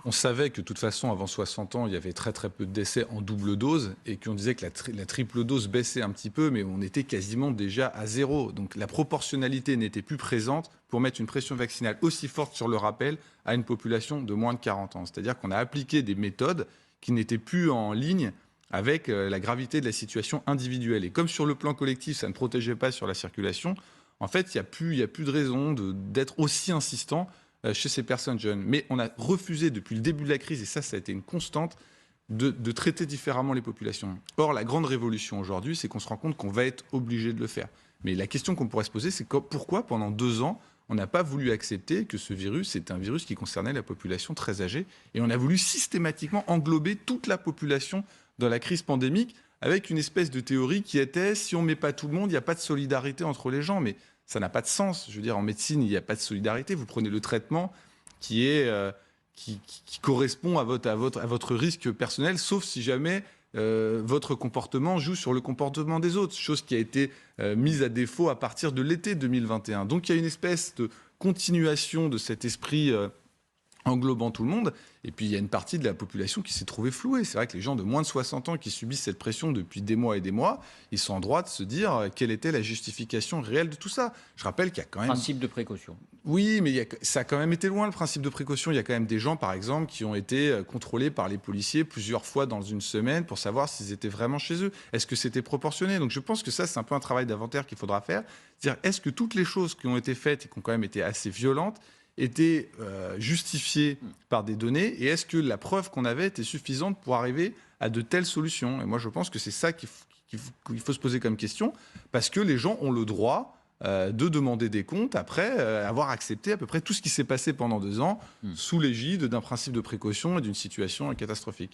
On savait que de toute façon, avant 60 ans, il y avait très très peu de décès en double dose et qu'on disait que la triple dose baissait un petit peu, mais on était quasiment déjà à zéro. Donc la proportionnalité n'était plus présente pour mettre une pression vaccinale aussi forte sur le rappel à une population de moins de 40 ans. C'est-à-dire qu'on a appliqué des méthodes qui n'étaient plus en ligne avec la gravité de la situation individuelle. Et comme sur le plan collectif, ça ne protégeait pas sur la circulation, en fait, il n'y a plus de raison d'être aussi insistant chez ces personnes jeunes. Mais on a refusé depuis le début de la crise, et ça a été une constante, de traiter différemment les populations. Or, la grande révolution aujourd'hui, c'est qu'on se rend compte qu'on va être obligé de le faire. Mais la question qu'on pourrait se poser, c'est pourquoi pendant 2 ans, on n'a pas voulu accepter que ce virus est un virus qui concernait la population très âgée, et on a voulu systématiquement englober toute la population dans la crise pandémique, avec une espèce de théorie qui était, si on ne met pas tout le monde, il n'y a pas de solidarité entre les gens. Mais ça n'a pas de sens. Je veux dire, en médecine, il n'y a pas de solidarité. Vous prenez le traitement qui correspond à votre risque personnel, sauf si jamais votre comportement joue sur le comportement des autres, chose qui a été mise à défaut à partir de l'été 2021. Donc il y a une espèce de continuation de cet esprit englobant tout le monde. Et puis, il y a une partie de la population qui s'est trouvée flouée. C'est vrai que les gens de moins de 60 ans qui subissent cette pression depuis des mois et des mois, ils sont en droit de se dire quelle était la justification réelle de tout ça. Je rappelle qu'il y a quand même... Principe de précaution. Oui, mais ça a quand même été loin, le principe de précaution. Il y a quand même des gens, par exemple, qui ont été contrôlés par les policiers plusieurs fois dans une semaine pour savoir s'ils étaient vraiment chez eux. Est-ce que c'était proportionné? Donc je pense que ça, c'est un peu un travail d'inventaire qu'il faudra faire. C'est-à-dire, est-ce que toutes les choses qui ont été faites et qui ont quand même été assez violentes étaient justifiées par des données, et est-ce que la preuve qu'on avait était suffisante pour arriver à de telles solutions? Et moi, je pense que c'est ça qu'il faut se poser comme question, parce que les gens ont le droit de demander des comptes après avoir accepté à peu près tout ce qui s'est passé pendant 2 ans sous l'égide d'un principe de précaution et d'une situation catastrophique.